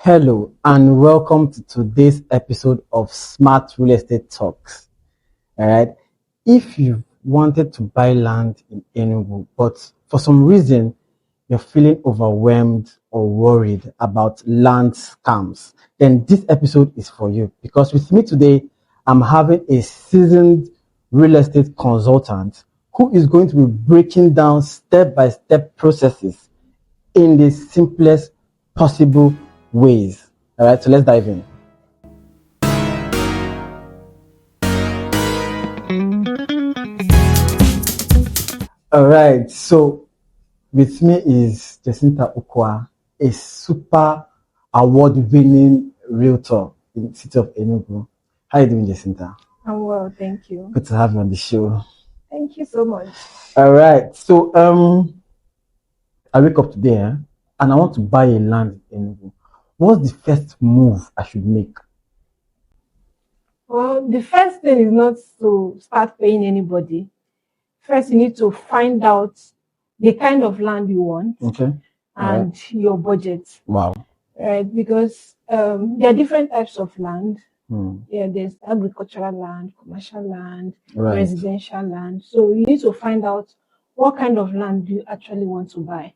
Hello and welcome to today's episode of Smart Real Estate Talks. All right. If you wanted to buy land in Enugu, but for some reason you're feeling overwhelmed or worried about land scams, then this episode is for you. Because with me today, I'm having a seasoned real estate consultant who is going to be breaking down step-by-step processes in the simplest possible ways. All right, so let's dive in. All right, so with me is Jacinta Okwa, a super award-winning realtor in the city of Enugu. How are you doing, Jacinta? I'm well, thank you. Good to have you on the show. Thank you so much. All right, so I wake up today and I want to buy a land in Enugu. What's the first move I should make? Well, the first thing is not to start paying anybody. First, you need to find out the kind of land you want and your budget. Wow. Right? Because there are different types of land. Yeah, there's agricultural land, commercial land, residential land. So you need to find out what kind of land you actually want to buy.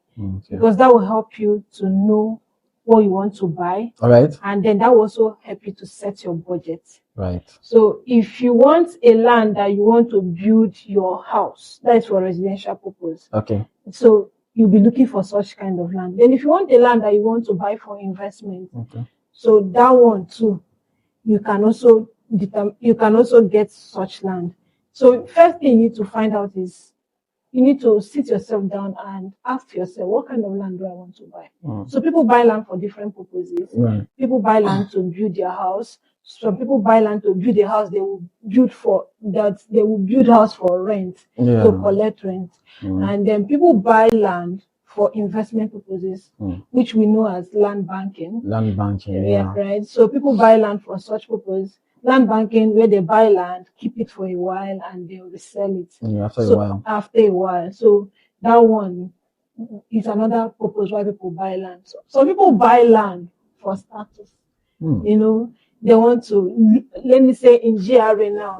Because that will help you to know what you want to buy. All right. And then that will also help you to set your budget. Right. So if you want a land that you want to build your house, that is for residential purpose. Okay. So you'll be looking for such kind of land. Then if you want a land that you want to buy for investment, so that one too, you can also get such land. So first thing you need to find out is you need to sit yourself down and ask yourself, what kind of land do I want to buy? So people buy land for different purposes. Right. People buy land to build their house. Some people buy land to build a house. They will build house for rent, to collect rent. And then people buy land for investment purposes, which we know as land banking. Land banking, yeah. Right. So people buy land for such purpose. Land banking, where they buy land, keep it for a while, and they'll resell it. After a while. So that one is another purpose why people buy land. So some people buy land for status. You know, they want to, let me say in GRA now,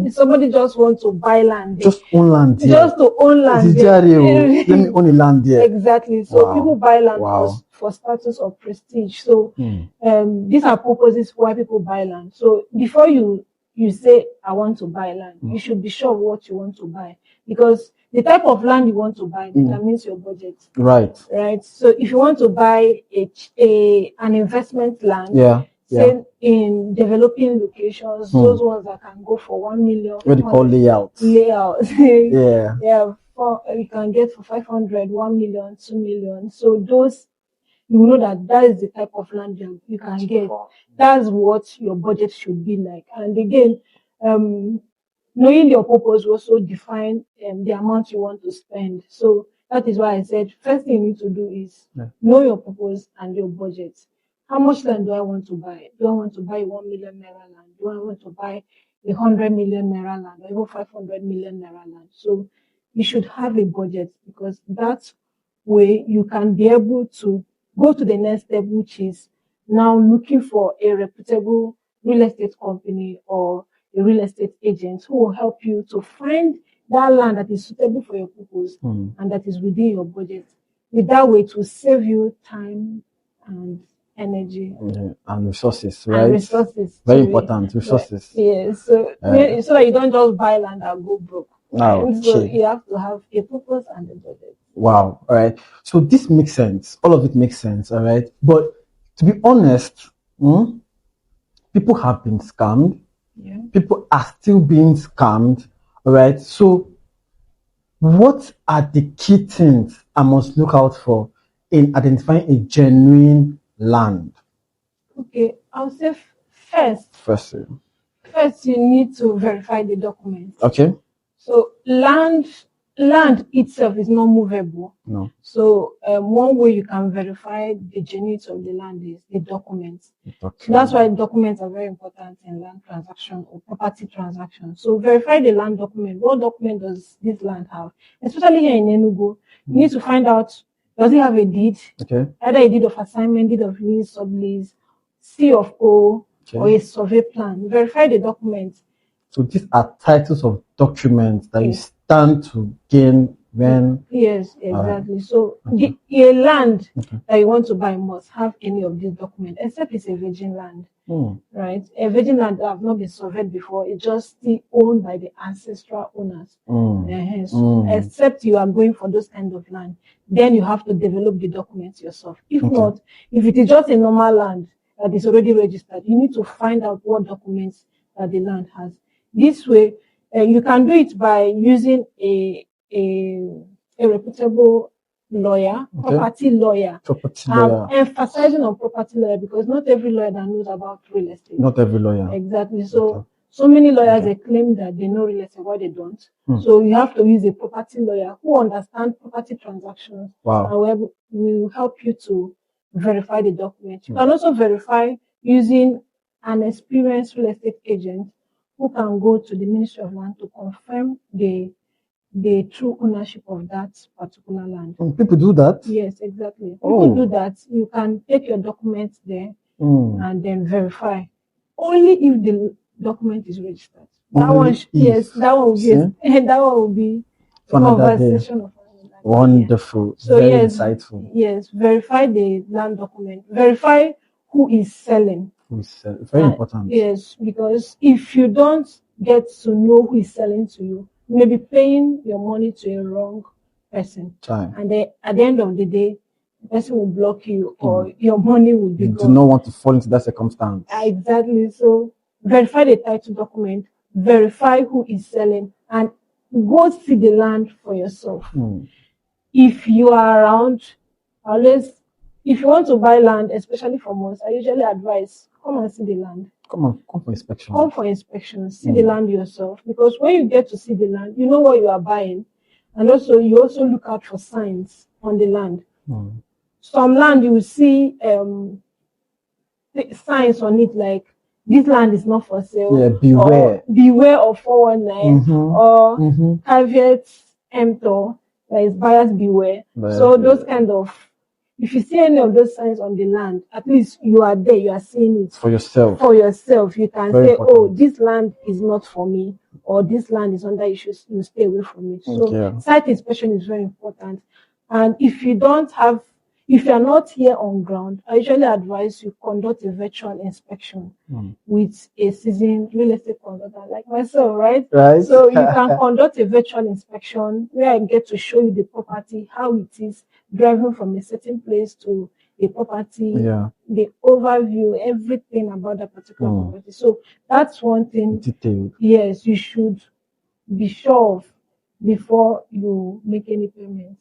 if somebody just wants to buy land. Just own land. Just to own land. GRA, let me own a land there. Exactly. So people buy land for status or prestige. So these are purposes why people buy land. So before you say, I want to buy land, you should be sure of what you want to buy. Because the type of land you want to buy determines your budget. Right. Right. So if you want to buy an investment land, say in developing locations, those ones that can go for 1 million. What do you call layouts? Layouts. Yeah. You can get for 500, 1 million, 2 million. So those, you know that is the type of land you can get. That's what your budget should be like. And again, knowing your purpose will also define the amount you want to spend. So that is why I said, first thing you need to do is know your purpose and your budget. How much land do I want to buy? Do I want to buy 1 million naira land? Do I want to buy 100 million naira land or even 500 million naira land? So you should have a budget, because that way you can be able to go to the next step, which is now looking for a reputable real estate company or a real estate agent who will help you to find that land that is suitable for your purpose and that is within your budget. With that way, it will save you time and energy and resources, right? And resources. Very important, resources. Right. So that you don't just buy land and go broke. So you have to have a purpose and a budget. Wow. All right. So this makes sense. All of it makes sense. All right. But to be honest, people have been scammed. Yeah. People are still being scammed. All right. So what are the key things I must look out for in identifying a genuine land? Okay. I'll say first you need to verify the documents. Okay. So land itself is not movable. No. So one way you can verify the genuinity of the land is the documents. So that's why documents are very important in land transaction or property transaction. So verify the land document. What document does this land have? Especially here in Enugu, you need to find out, does it have a deed? Okay. Either a deed of assignment, deed of lease, sublease, C of O, or Okay. a survey plan. Verify the documents. So these are titles of documents that you Yes. stand to gain when. Yes, Alright. exactly. So Okay. a land Okay. that you want to buy must have any of these documents, except it's a virgin land, right? A virgin land that have not been surveyed before, it's just still owned by the ancestral owners. So, except you are going for those kind of land, then you have to develop the documents yourself. If Okay. not, if it is just a normal land that is already registered, you need to find out what documents that the land has. This way, you can do it by using a reputable lawyer, Okay. property lawyer. Property I'm lawyer. emphasizing on property lawyer because not every lawyer that knows about real estate. Not every lawyer. Exactly. So Okay. so many lawyers Okay. they claim that they know real estate, why they don't. So you have to use a property lawyer who understands property transactions Wow. and will help you to verify the documents. You can also verify using an experienced real estate agent who can go to the Ministry of Land to confirm the true ownership of that particular land. People do that? Yes, exactly. People do that. You can take your documents there and then verify. Only if the document is registered. That one, yes, that one will be that one will be a conversation of another day. Wonderful. So very yes, insightful. yes, verify the land document. Verify who is selling. Very important. Yes, because if you don't get to know who is selling to you, you may be paying your money to a wrong person. And then at the end of the day, the person will block you or your money will be You gone. do not want to fall into that circumstance. Exactly. So verify the title document, verify who is selling, and go see the land for yourself. If you are around, always, if you want to buy land, especially from us, I usually advise come and see the land. Come for inspection. Come for inspection. See the land yourself. Because when you get to see the land, you know what you are buying. And also, you also look out for signs on the land. Some land, you will see signs on it like, this land is not for sale. Yeah, beware. Beware of 419 or caveat emptor, that is buyers beware. So those kind of, if you see any of those signs on the land, at least you are there, you are seeing it for yourself. For yourself, you can say, oh, this land is not for me, or this land is under, you stay away from it. So site inspection is very important. And if you are not here on ground, I usually advise you conduct a virtual inspection with a seasoned real estate consultant like myself, right? So you can conduct a virtual inspection where I get to show you the property, how it is, driving from a certain place to a property, the overview, everything about that particular property. So that's one thing. Detailed. Yes, you should be sure of before you make any payments.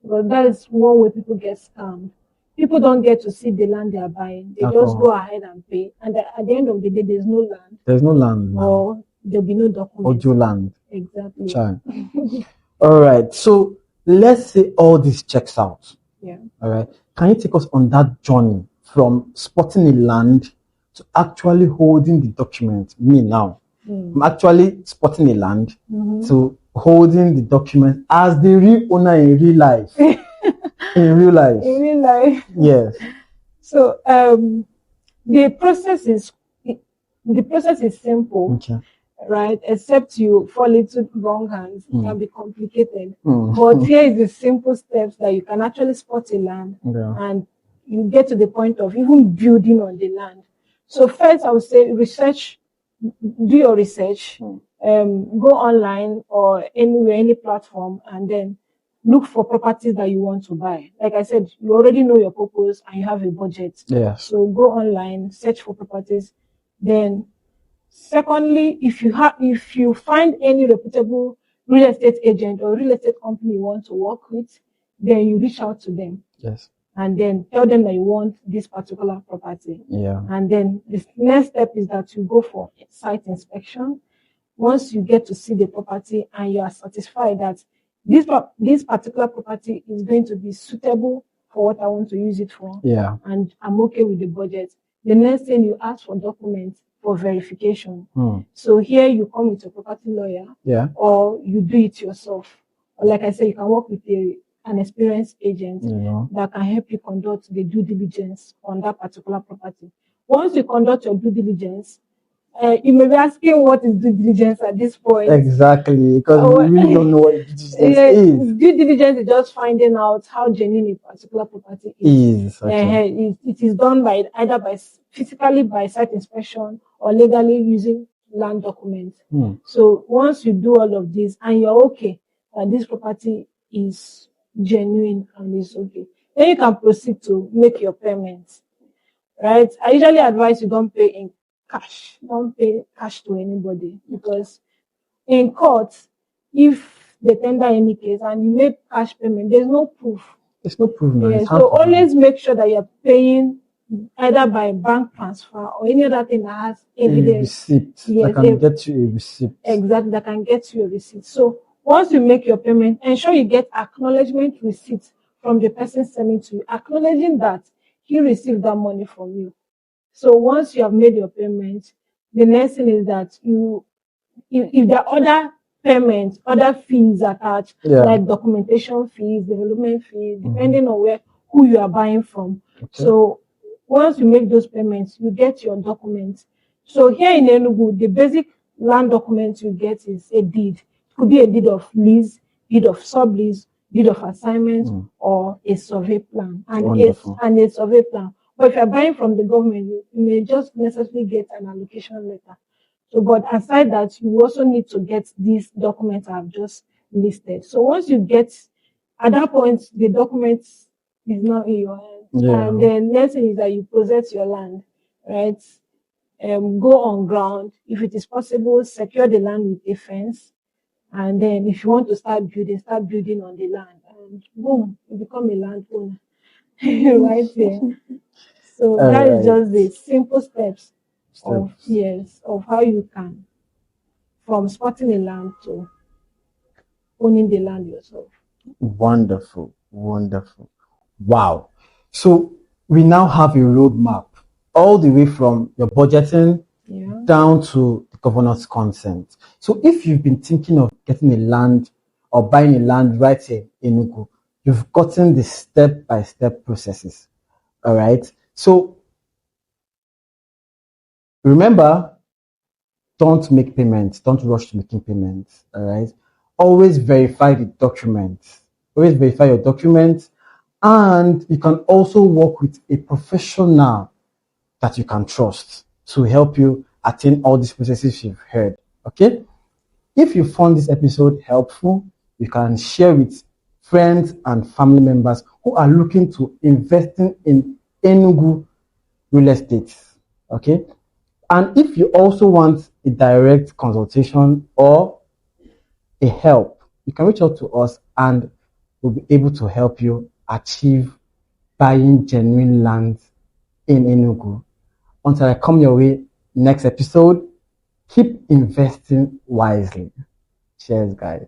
Because that is one way people get scammed. People don't get to see the land they are buying. They just go ahead and pay. And at the end of the day, there's no land. There's no land now. Or there'll be no documents. Audio land. Exactly. All right. So let's say all this checks out. Yeah. All right. Can you take us on that journey from spotting a land to actually holding the document? Me now. I'm actually spotting a land to holding the document as the real owner in real life. In real life. In real life. Yes. So the process is simple. Okay. Right? Except you fall into wrong hands, it can be complicated. But here is the simple steps that you can actually spot a land and you get to the point of even building on the land. So first I would say do your research, go online or anywhere, any platform, and then look for properties that you want to buy. Like I said, you already know your purpose and you have a budget. Yes. So go online, search for properties. Then secondly, if you find any reputable real estate agent or real estate company you want to work with, then you reach out to them. Yes. And then tell them that you want this particular property. Yeah. And then the next step is that you go for site inspection. Once you get to see the property and you are satisfied that this particular property is going to be suitable for what I want to use it for. Yeah. And I'm okay with the budget. The next thing you ask for documents for verification. So here you come with a property lawyer. Yeah. Or you do it yourself. Or like I said, you can work with an experienced agent that can help you conduct the due diligence on that particular property. once you conduct your due diligence, you may be asking what is due diligence at this point. Exactly, because we really don't know what due diligence is. Due diligence is just finding out how genuine a particular property is. Okay. It is done by either by physically by site inspection or legally using land documents. So once you do all of this and you're okay that this property is genuine and is okay, then you can proceed to make your payments. Right? I usually advise you don't pay in cash. Don't pay cash to anybody because in court, if they tender any case and you make cash payment, there's no proof. There's no proof now. Yeah, so always make sure that you're paying either by bank transfer or any other thing that has evidence. A receipt. Yes, that can get you a receipt. Exactly, that can get you a receipt. So once you make your payment, ensure you get acknowledgement receipt from the person selling to you, acknowledging that he received that money from you. So once you have made your payment, the next thing is that if there are other payments, other fees attached, like documentation fees, development fees, depending on who you are buying from. Okay. So once you make those payments, you get your documents. So here in Enugu, the basic land document you get is a deed. It could be a deed of lease, deed of sublease, deed of assignment, or a survey plan. And a survey plan. But if you're buying from the government, you may just necessarily get an allocation letter. So, but aside that, you also need to get these documents I've just listed. So once you get, at that point, the documents is now in your hand. Yeah. And then next thing is that you possess your land, right? Go on ground. If it is possible, secure the land with a fence. And then if you want to start building on the land. And boom, you become a landowner. Right there. So that is just the simple steps of how you can, from spotting a land to owning the land yourself. Wonderful. Wow. So we now have a roadmap all the way from your budgeting down to the governor's consent. So if you've been thinking of getting a land or buying a land right here in Enugu, you've gotten the step-by-step processes. All right. So remember, don't make payments. Don't rush to making payments. All right. Always verify the documents. Always verify your documents. And you can also work with a professional that you can trust to help you attain all these processes you've heard. Okay. If you found this episode helpful, you can share with friends and family members who are looking to investing in Enugu real estate. Okay. And if you also want a direct consultation or a help, you can reach out to us and we'll be able to help you achieve buying genuine land in Enugu. Until I come your way next episode, keep investing wisely. Cheers, guys.